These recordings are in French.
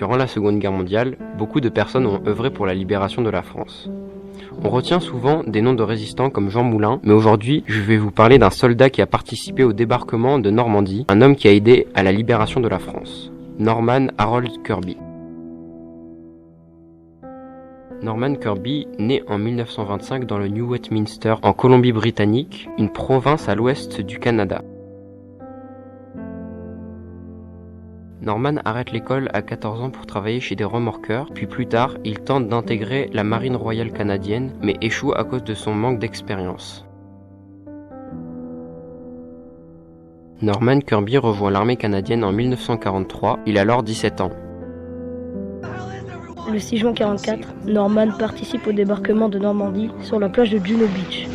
Durant la Seconde Guerre mondiale, beaucoup de personnes ont œuvré pour la libération de la France. On retient souvent des noms de résistants comme Jean Moulin, mais aujourd'hui, je vais vous parler d'un soldat qui a participé au débarquement de Normandie, un homme qui a aidé à la libération de la France. Norman Harold Kirby. Norman Kirby naît en 1925 dans le New Westminster, en Colombie-Britannique, une province à l'ouest du Canada. Norman arrête l'école à 14 ans pour travailler chez des remorqueurs, puis plus tard, il tente d'intégrer la Marine royale canadienne, mais échoue à cause de son manque d'expérience. Norman Kirby rejoint l'armée canadienne en 1943, il a alors 17 ans. Le 6 juin 1944, Norman participe au débarquement de Normandie sur la plage de Juno Beach.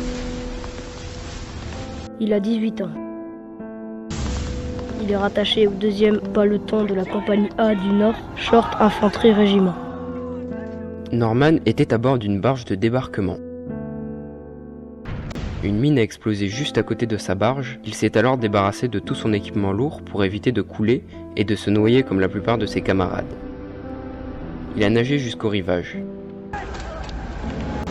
Il a 18 ans. Il est rattaché au 2e peloton de la compagnie A du Nord, Short Infantry Régiment. Norman était à bord d'une barge de débarquement. Une mine a explosé juste à côté de sa barge, il s'est alors débarrassé de tout son équipement lourd pour éviter de couler et de se noyer comme la plupart de ses camarades. Il a nagé jusqu'au rivage.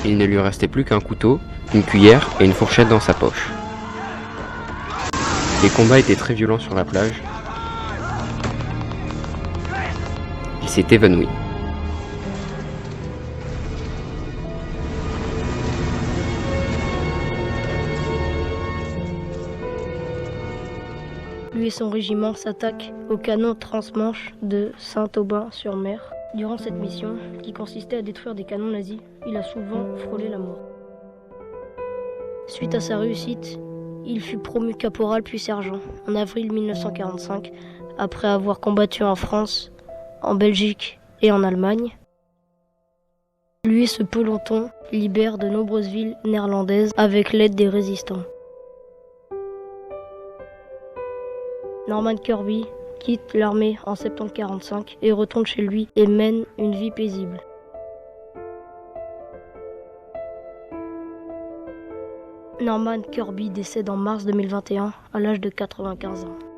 Il ne lui restait plus qu'un couteau, une cuillère et une fourchette dans sa poche. Les combats étaient très violents sur la plage. Il s'est évanoui. Lui et son régiment s'attaquent au canon transmanche de Saint-Aubin-sur-Mer. Durant cette mission, qui consistait à détruire des canons nazis, il a souvent frôlé la mort. Suite à sa réussite, il fut promu caporal puis sergent en avril 1945, après avoir combattu en France, en Belgique et en Allemagne. Lui et ce peloton libèrent de nombreuses villes néerlandaises avec l'aide des résistants. Norman Kirby quitte l'armée en septembre 1945 et retourne chez lui et mène une vie paisible. Norman Kirby décède en mars 2021 à l'âge de 95 ans.